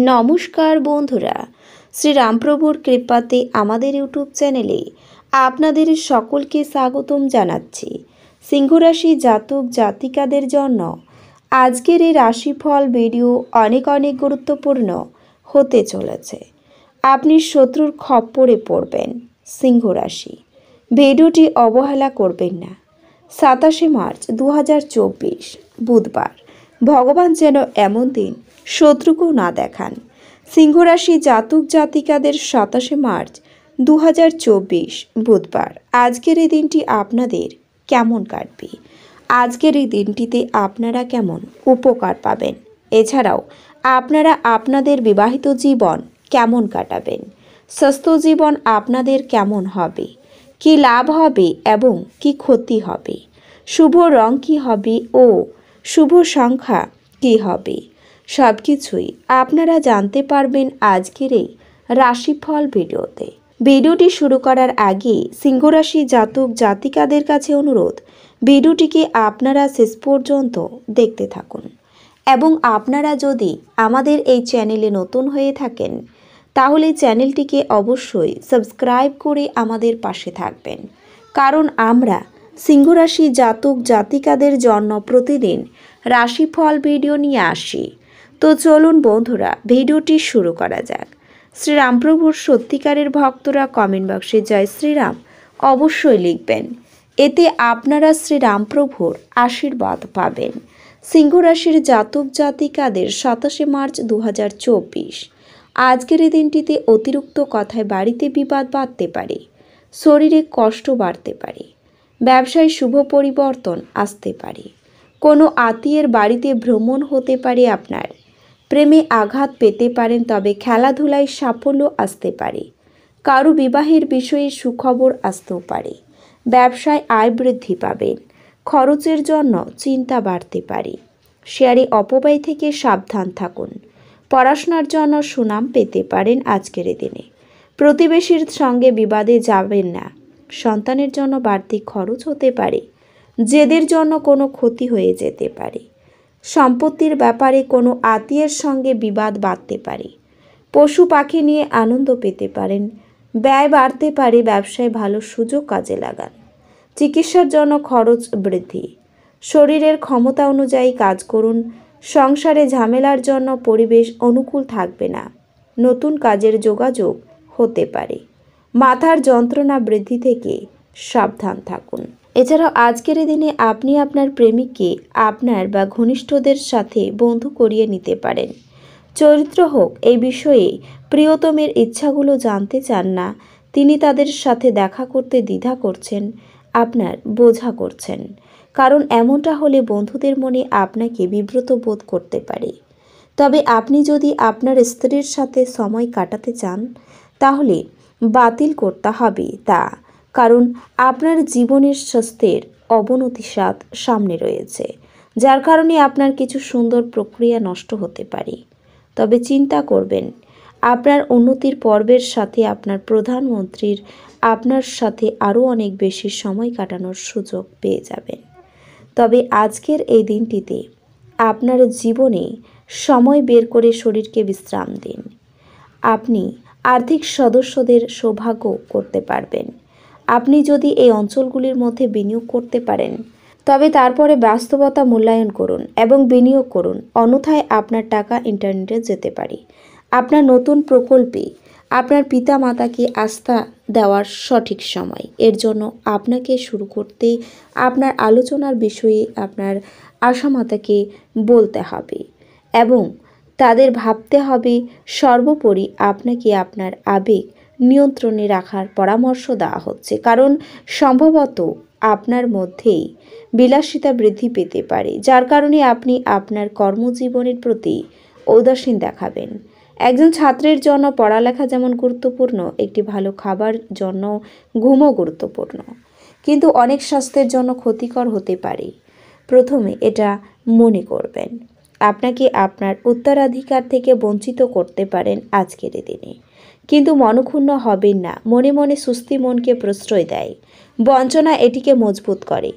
নমস্কার বন্ধুরা, শ্রীরামপ্রভুর কৃপাতে আমাদের ইউটিউব চ্যানেলে আপনাদের সকলকে স্বাগতম জানাচ্ছি। সিংহরাশি জাতক জাতিকাদের জন্য আজকের এই রাশিফল ভিডিও অনেক গুরুত্বপূর্ণ হতে চলেছে। আপনি শত্রুর খপ্পরে পড়বেন। সিংহরাশি, ভিডিওটি অবহেলা করবেন না। 27 মার্চ 2024 বুধবার। ভগবান যেন এমন দিন শত্রুকেও না দেখান। সিংহরাশি জাতক জাতিকাদের 27 মার্চ 2024 বুধবার। আজকের এই দিনটি আপনাদের কেমন কাটবে? আজকের এই দিনটিতে আপনারা কেমন উপকার পাবেন? এছাড়াও আপনারা আপনাদের বিবাহিত জীবন কেমন কাটাবেন? স্বাস্থ্য জীবন আপনাদের কেমন হবে? কি লাভ হবে এবং কি ক্ষতি হবে? শুভ রং কি হবে ও শুভ সংখ্যা কি হবে? সব কিছুই আপনারা জানতে পারবেন আজকের এই রাশিফল ভিডিওতে। ভিডিওটি শুরু করার আগে সিংহরাশি জাতক জাতিকাদের কাছে অনুরোধ, ভিডিওটিকে আপনারা শেষ পর্যন্ত দেখতে থাকুন এবং আপনারা যদি আমাদের এই চ্যানেলে নতুন হয়ে থাকেন তাহলে চ্যানেলটিকে অবশ্যই সাবস্ক্রাইব করে আমাদের পাশে থাকবেন, কারণ আমরা সিংহরাশি জাতক জাতিকাদের জন্য প্রতিদিন রাশিফল ভিডিও নিয়ে আসি। তো চলুন বন্ধুরা, ভিডিওটি শুরু করা যাক। শ্রীরামপ্রভুর সত্যিকারের ভক্তরা কমেন্ট বক্সে জয় শ্রীরাম অবশ্যই লিখবেন, এতে আপনারা শ্রীরামপ্রভুর আশীর্বাদ পাবেন। সিংহরাশির জাতক জাতিকাদের 27 মার্চ 2024। আজকের এই দিনটিতে অতিরিক্ত কথায় বাড়িতে বিবাদ বাড়তে পারে, শরীরে কষ্ট বাড়তে পারে, ব্যবসায় শুভ পরিবর্তন আসতে পারে, কোনো আত্মীয়ের বাড়িতে ভ্রমণ হতে পারে, আপনার প্রেমে আঘাত পেতে পারেন, তবে খেলাধুলায় সাফল্য আসতে পারে, কারো বিবাহের বিষয়ে সুখবর আসতেও পারে, ব্যবসায় আয় বৃদ্ধি পাবেন, খরচের জন্য চিন্তা বাড়তে পারে, শেয়ারে অপব্যয় থেকে সাবধান থাকুন, পড়াশোনার জন্য সুনাম পেতে পারেন আজকের দিনে, প্রতিবেশীর সঙ্গে বিবাদে যাবেন না, সন্তানের জন্য বাড়তি খরচ হতে পারে, জেদের জন্য কোনো ক্ষতি হয়ে যেতে পারে, সম্পত্তির ব্যাপারে কোনো আত্মীয়ের সঙ্গে বিবাদ বাড়তে পারে, পশু পাখি নিয়ে আনন্দ পেতে পারেন, ব্যয় বাড়তে পারে, ব্যবসায় ভালো সুযোগ কাজে লাগান, চিকিৎসার জন্য খরচ বৃদ্ধি, শরীরের ক্ষমতা অনুযায়ী কাজ করুন, সংসারে ঝামেলার জন্য পরিবেশ অনুকূল থাকবে না, নতুন কাজের যোগাযোগ হতে পারে, মাথার যন্ত্রণা বৃদ্ধি থেকে সাবধান থাকুন। এছাড়াও আজকের দিনে আপনি আপনার প্রেমিককে আপনার বা ঘনিষ্ঠদের সাথে বন্ধু করিয়ে নিতে পারেন। চরিত্র হোক এই বিষয়ে প্রিয়তমের ইচ্ছাগুলো জানতে চান না, তিনি তাদের সাথে দেখা করতে দ্বিধা করছেন, আপনার বোঝা করছেন, কারণ এমনটা হলে বন্ধুদের মনে আপনাকে বিব্রত বোধ করতে পারে। তবে আপনি যদি আপনার স্ত্রীর সাথে সময় কাটাতে চান তাহলে বাতিল করতে হবে তা, কারণ আপনার জীবনের স্বাস্থ্যের অবনতি সামনে রয়েছে, যার কারণে আপনার কিছু সুন্দর প্রক্রিয়া নষ্ট হতে পারে। তবে চিন্তা করবেন, আপনার উন্নতির পর্বের সাথে আপনার প্রধানমন্ত্রীর আপনার সাথে আরও অনেক বেশি সময় কাটানোর সুযোগ পেয়ে যাবেন। তবে আজকের এই দিনটিতে আপনার জীবনে সময় বের করে শরীরকে বিশ্রাম দিন। আপনি আর্থিক সদস্যদের সৌভাগ্য করতে পারবেন। আপনি যদি এই অঞ্চলগুলির মধ্যে বিনিয়োগ করতে পারেন তবে তারপরে বাস্তবতা মূল্যায়ন করুন এবং বিনিয়োগ করুন, অন্যথায় আপনার টাকা ইন্টারনেটে যেতে পারে। আপনার নতুন প্রকল্পে আপনার পিতা মাতাকে আস্থা দেওয়ার সঠিক সময়, এর জন্য আপনাকে শুরু করতে আপনার আলোচনার বিষয়ে আপনার আশামাতাকে বলতে হবে এবং তাদের ভাবতে হবে। সর্বোপরি আপনাকে আপনার আবেগ নিয়ন্ত্রণে রাখার পরামর্শ দেওয়া হচ্ছে, কারণ সম্ভবত আপনার মধ্যেই বিলাসিতা বৃদ্ধি পেতে পারে, যার কারণে আপনি আপনার কর্মজীবনের প্রতি ঔদাসীন দেখাবেন। একজন ছাত্রের জন্য পড়ালেখা যেমন গুরুত্বপূর্ণ, একটি ভালো খাবার জন্য ঘুমও গুরুত্বপূর্ণ, কিন্তু অনেক স্বাস্থ্যের জন্য ক্ষতিকর হতে পারে। প্রথমে এটা মনে করবেন, আপনাকে আপনার উত্তরাধিকার থেকে বঞ্চিত করতে পারেন আজকের দিনে, কিন্তু মনক্ষুণ্ণ হবেন না। মনে মনে সুস্থি মনকে প্রশ্রয় দেয়, বঞ্চনা এটিকে মজবুত করে।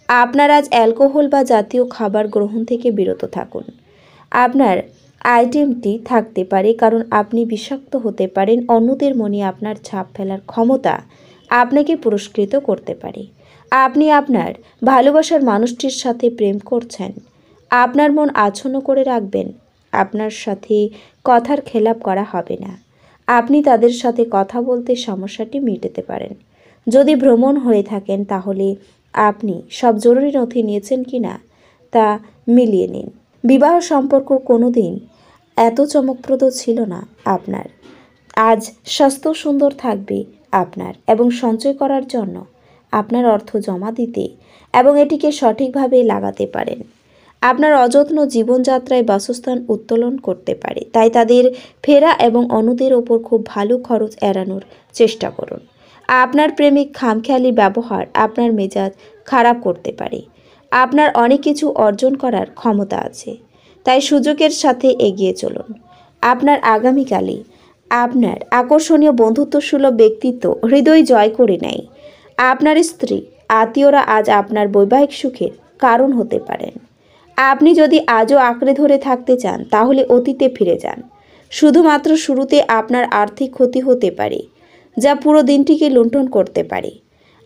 আপনার আজ অ্যালকোহল বা জাতীয় খাবার গ্রহণ থেকে বিরত থাকুন। আপনার আইটেমটি থাকতে পারে, কারণ আপনি বিষাক্ত হতে পারেন। অন্যদের মনে আপনার ছাপ ফেলার ক্ষমতা আপনাকে পুরস্কৃত করতে পারে। আপনি আপনার ভালোবাসার মানুষটির সাথে প্রেম করছেন। আপনার মন আচ্ছন্ন করে রাখবেন। আপনার সাথে কথার খেলাপ করা হবে না। আপনি তাদের সাথে কথা বলতে সমস্যাটি মেটাতে পারেন। যদি ভ্রমণ হয়ে থাকেন তাহলে আপনি সব জরুরি নথি নিয়েছেন কিনা তা মিলিয়ে নিন। বিবাহ সম্পর্ক কোনো দিন এত চমকপ্রদ ছিল না আপনার। আজ স্বাস্থ্য সুন্দর থাকবে আপনার, এবং সঞ্চয় করার জন্য আপনার অর্থ জমা দিতে এবং এটিকে সঠিকভাবে লাগাতে পারেন। আপনার অযত্ন জীবনযাত্রায় বাসস্থান উত্তোলন করতে পারে, তাই তাদের ফেরা এবং অন্যদের ওপর খুব ভালো খরচ এড়ানোর চেষ্টা করুন। আপনার প্রেমিক খামখেয়ালি ব্যবহার আপনার মেজাজ খারাপ করতে পারে। আপনার অনেক কিছু অর্জন করার ক্ষমতা আছে, তাই সুযোগের সাথে এগিয়ে চলুন। আপনার আগামীকালে আপনার আকর্ষণীয় বন্ধুত্বসুলভ ব্যক্তিত্ব হৃদয় জয় করে নেয়। আপনার স্ত্রী আত্মীয়রা আজ আপনার বৈবাহিক সুখের কারণ হতে পারেন। আপনি যদি আজও আঁকড়ে ধরে থাকতে চান তাহলে অতীতে ফিরে যান। শুধুমাত্র শুরুতে আপনার আর্থিক ক্ষতি হতে পারে, যা পুরো দিনটিকে লুণ্ঠন করতে পারে।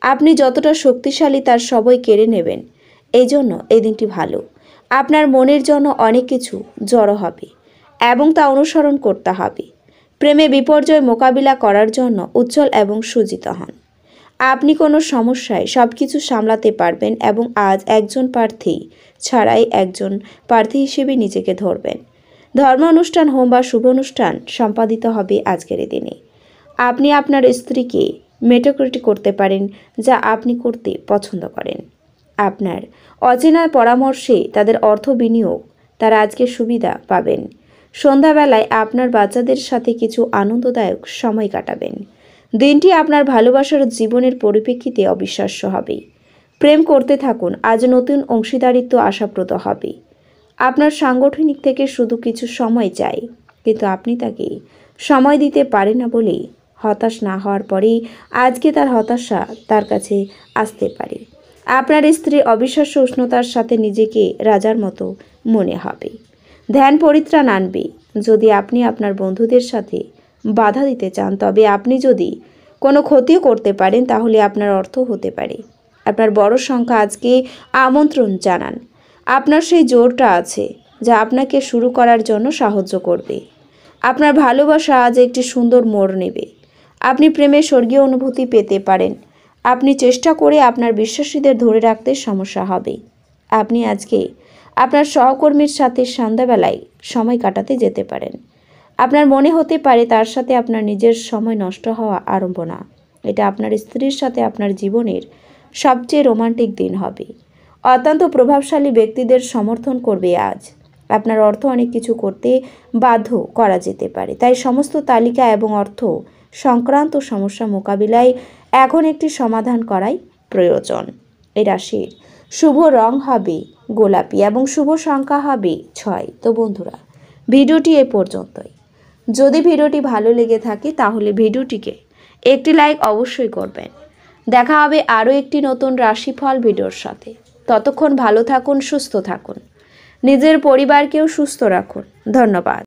আপনি যতটা শক্তিশালী তার সবই কেড়ে নেবেন। এই জন্য এই দিনটি ভালো। আপনার মনের জন্য অনেক কিছু জড়ো হবে এবং তা অনুসরণ করতে হবে। প্রেমে বিপর্যয় মোকাবিলা করার জন্য উজ্জ্বল এবং সুজিত হন। আপনি কোনো সমস্যায় সব কিছু সামলাতে পারবেন এবং আজ একজন প্রার্থী ছাড়াই একজন প্রার্থী হিসেবে নিজেকে ধরবেন। ধর্ম অনুষ্ঠান, হোম বা শুভ অনুষ্ঠান সম্পাদিত হবে আজকের দিনে। আপনি আপনার স্ত্রীকে মেটোক্রেটি করতে পারেন, যা আপনি করতে পছন্দ করেন। আপনার অচেনা পরামর্শে তাদের অর্থ বিনিয়োগ, তারা আজকে সুবিধা পাবেন। সন্ধ্যাবেলায় আপনার বাচ্চাদের সাথে কিছু আনন্দদায়ক সময় কাটাবেন। দিনটি আপনার ভালোবাসার জীবনের পরিপ্রেক্ষিতে অবিশ্বাস্য হবে। প্রেম করতে থাকুন। আজ নতুন অংশীদারিত্ব আশাপ্রদ হবে। আপনার সাংগঠনিক থেকে শুধু কিছু সময় চাই, কিন্তু আপনি তাকে সময় দিতে পারেন না বলেই হতাশ না হওয়ার পরেই আজকে তার হতাশা তার কাছে আসতে পারে। আপনার স্ত্রী অবিশ্বাস্য উষ্ণতার সাথে নিজেকে রাজার মতো মনে হবে। ধ্যান পরিত্রাণ আনবে। যদি আপনি আপনার বন্ধুদের সাথে বাধা দিতে চান, তবে আপনি যদি কোনো ক্ষতিও করতে পারেন তাহলে আপনার অর্থ হতে পারে। আপনার বড় সংখ্যা আজকে আমন্ত্রণ জানান। আপনার সেই জোরটা আছে যা আপনাকে শুরু করার জন্য সাহায্য করবে। আপনার ভালোবাসা আজ একটি সুন্দর মোড় নেবে। আপনি প্রেমের স্বর্গীয় অনুভূতি পেতে পারেন। আপনি চেষ্টা করে আপনার বিশ্বাসীদের ধরে রাখতে সমস্যা হবে। আপনি আজকে আপনার সহকর্মীর সাথে সন্ধ্যাবেলায় সময় কাটাতে যেতে পারেন। আপনার মনে হতে পারে তার সাথে আপনার নিজের সময় নষ্ট হওয়া আরম্ভ না। এটা আপনার স্ত্রীর সাথে আপনার জীবনের সবচেয়ে রোমান্টিক দিন হবে। অত্যন্ত প্রভাবশালী ব্যক্তিদের সমর্থন করবে আজ। আপনার অর্থ অনেক কিছু করতে বাধ্য করা যেতে পারে, তাই সমস্ত তালিকা এবং অর্থ সংক্রান্ত সমস্যা মোকাবিলায় এখন একটি সমাধান করাই প্রয়োজন। এই রাশির শুভ রং হবে গোলাপি এবং শুভ সংখ্যা হবে 6। তো বন্ধুরা, ভিডিওটি এ পর্যন্তই। যদি ভিডিওটি ভালো লেগে থাকে তাহলে ভিডিওটিকে একটি লাইক অবশ্যই করবেন। দেখা হবে আরও একটি নতুন রাশিফল ভিডিওর সাথে। ততক্ষণ ভালো থাকুন, সুস্থ থাকুন, নিজের পরিবারকেও সুস্থ রাখুন। ধন্যবাদ।